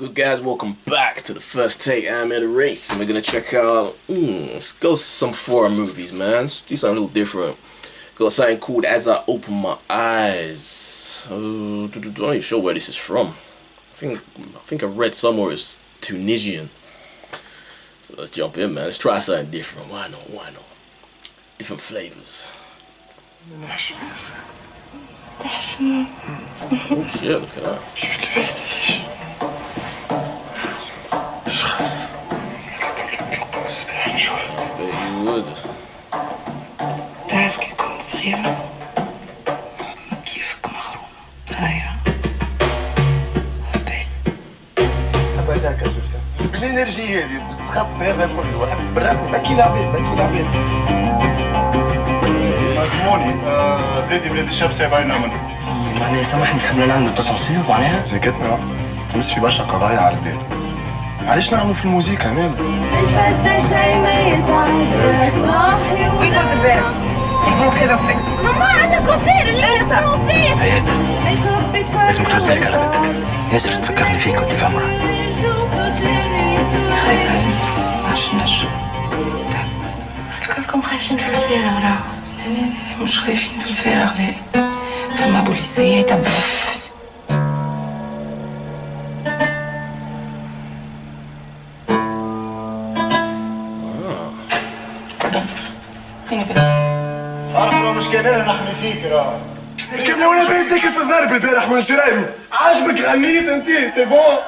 Good guys, welcome back to the first take. I'm at a race and we're gonna check out let's go some foreign movies, man. Let's do something a little different. Got something called As I Open My Eyes. I'm not even sure where this is from. I think I read somewhere it's Tunisian. So let's jump in, man. Let's try something different. Why not? Different flavors. Oh shit, look at that. would. تعرف كي كنت صغيرة كيفك مغرومة دايرة هبال هكا سوسة بالانرجي هذي بالسخط هذا كله بالرسم بكي العباد اسموني بلادي الشاب سايبيننا منه معناها سامحني تحبنا نعملوا تصنصير معناها سكتنا بس في برشا قضايا على البلاد علاش نعملوا في الموسيقى مال الفتى شي ما يتعدى صاحي ويقعد البارح الجروب هذا وفات ماما عندنا كونسير اللي نسمعوا فيه هيات لازم ترد بالك على بنتك ياسر تفكرني فيك وانت في عمرها خايفة عليك معرفش نجم كلكم خايفين في الفارغ راهو لا مش خايفين في الفارغ لا فما بوليسية يتبعوا فين بنتي؟ عارف راه مش كان نحمي فيك راه كيف لو انا باين تاكل في الضرب البارح من جرايم عاجبك غنيت انت سي بون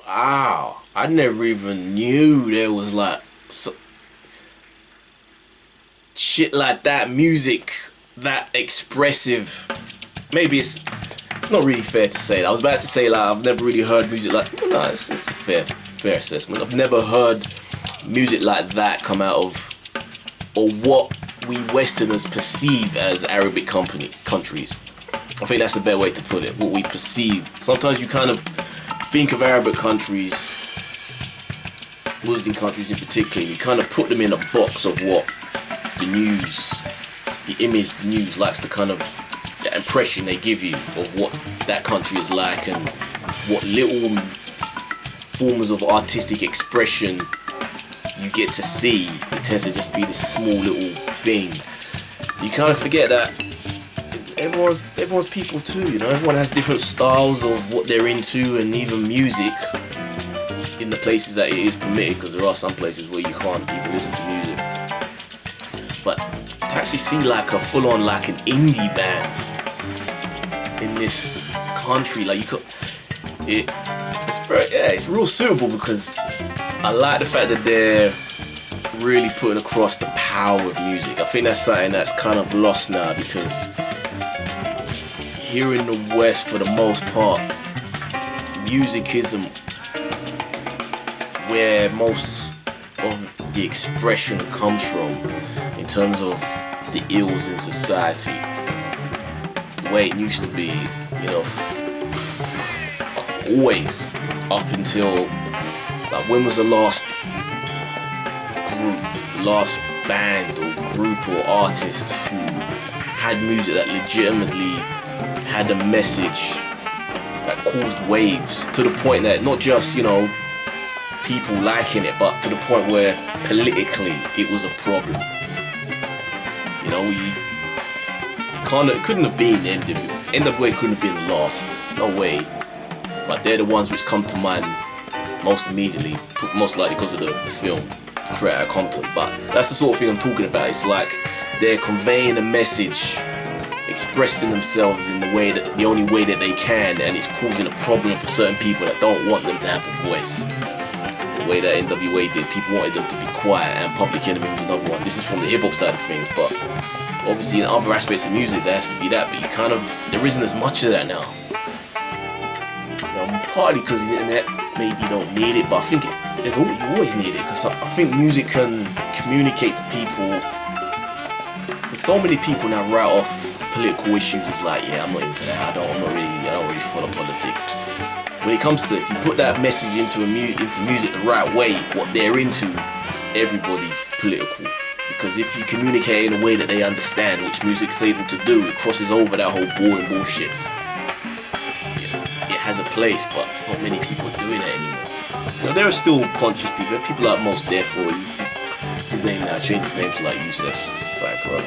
Wow, I never even knew there was like shit like that, music that expressive. Maybe it's not really fair to say that. I was about to say like I've never really heard music like no, it's a fair assessment. I've never heard music like that come out of or what we Westerners perceive as Arabic countries. I think that's the better way to put it. What we perceive. Sometimes you kind of think of Arabic countries, Muslim countries in particular, you kind of put them in a box of what the news, the image news likes to kind of, the impression they give you of what that country is like and what little forms of artistic expression you get to see. It tends to just be this small little thing. You kind of forget that everyone's people too, you know. Everyone has different styles of what they're into, and even music in the places that it is permitted, because there are some places where you can't even listen to music. But to actually see like a full-on like an indie band in this country, like it's real suitable, because I like the fact that they're really putting across the power of music. I think that's something that's kind of lost now, because here in the West, for the most part, music isn't where most of the expression comes from in terms of the ills in society. The way it used to be, you know, always up until, like, when was the last band or group or artist who had music that legitimately had a message that caused waves, to the point that not just, you know, people liking it, but to the point where politically it was a problem. You know, it couldn't have been NWA couldn't have been the last, no way. But they're the ones which come to mind most immediately, most likely because of the film Straight Outta Compton. But that's the sort of thing I'm talking about. It's like they're conveying a message, expressing themselves in the only way that they can, and it's causing a problem for certain people that don't want them to have a voice. The way that NWA did, people wanted them to be quiet, and Public Enemy was another one. This is from the hip-hop side of things, but obviously in other aspects of music there has to be that, but there isn't as much of that now. You know, partly because of the internet, maybe you don't need it, but I think you always need it, because I think music can communicate to people. So many people now write off political issues. It's like, yeah, I'm not into that. I don't really follow politics. When it comes to, if you put that message into music the right way, what they're into, everybody's political. Because if you communicate in a way that they understand, which music's able to do, it crosses over that whole boring bullshit. It has a place, but not many people are doing it anymore. You know, there are still conscious people. There are people like Most Def, or what's his name now? Changed his name to like Yusef Psycho.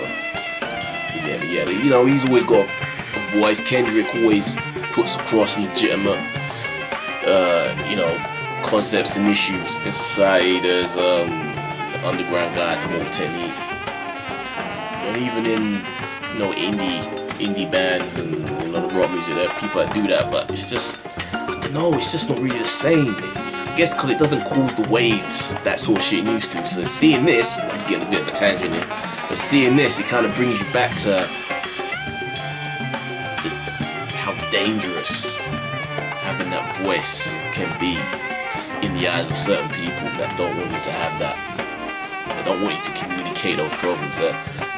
Yeah. You know, he's always got a voice. Kendrick always puts across legitimate, you know, concepts and issues in society. There's the underground guys, more technique, and even in, you know, indie bands and a lot of rock music, there are people that do that, but it's just, I don't know, it's just not really the same. I guess because it doesn't cause the waves that sort of shit used to. So seeing this, I'm getting a bit of a tangent here, but seeing this, it kind of brings you back to how dangerous having that voice can be in the eyes of certain people that don't want you to have that. They don't want you to communicate those problems.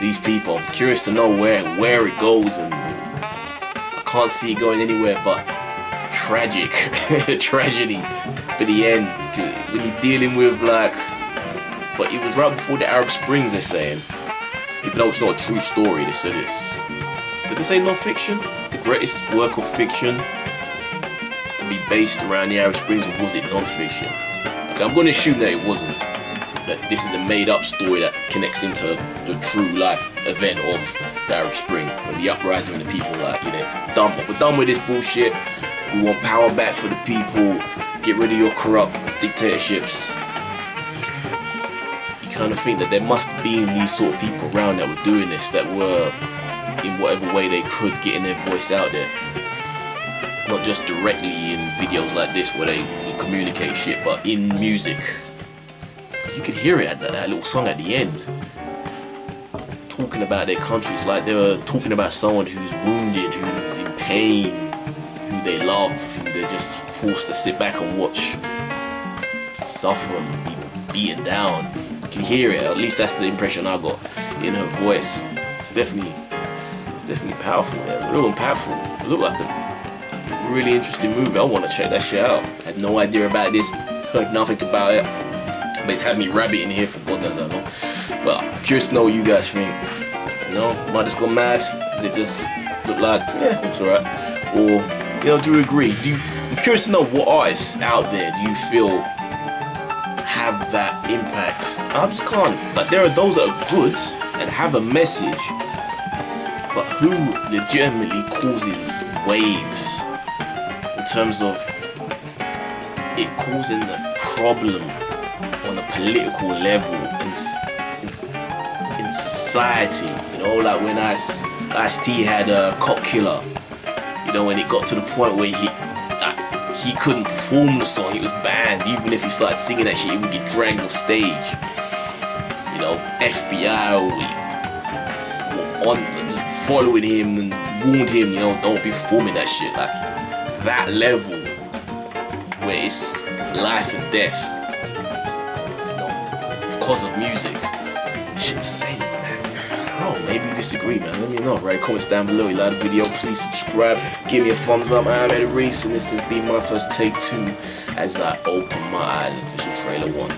These people, I'm curious to know where it goes, and I can't see it going anywhere but tragedy for the end. When you're dealing with like, but it was right before the Arab Springs, they're saying, even though it's not a true story, they said this. Did they say non-fiction? The greatest work of fiction to be based around the Arab Springs, or was it non-fiction? Okay, I'm going to assume that it wasn't. That this is a made-up story that connects into the true life event of the Arab Spring, when the uprising and the people were like, you know, we're done with this bullshit. We want power back for the people. Get rid of your corrupt dictatorships. You kind of think that there must have been these sort of people around that were doing this, that were, in whatever way they could, getting their voice out there. Not just directly in videos like this where they communicate shit, but in music. You could hear it at that little song at the end, talking about their country. It's like they were talking about someone who's wounded, who's in pain, who they love, who they're just forced to sit back and watch suffer and be beaten down. You can hear it. At least that's the impression I got in her voice. It's definitely powerful. Yeah, real impactful. It looked like a really interesting movie. I want to check that shit out. I had no idea about this. Heard nothing about it. But it's had me rabbiting here for God knows how long. But I'm curious to know what you guys think. You know, am I just gone mad? Does it just look like, yeah, it's alright? Or, you know, do you agree? I'm curious to know what artists out there do you feel have that impact? I just can't. Like, there are those that are good and have a message, but who legitimately causes waves in terms of it causing the problem on a political level in society. You know, like when Ice-T had a Cop Killer, you know, when it got to the point where he couldn't perform the song, he was banned. Even if he started singing that shit, he would get dragged off stage. You know, FBI on just following him and warned him, you know, don't be performing that shit. Like that level where it's life and death, you know, because of music. Shit's man. Oh, maybe you disagree, man. Let me know. Write comments down below. You like the video, please subscribe. Give me a thumbs up. I'm at a race, and this has been my first take 2 as I open my eyes. Official trailer 1.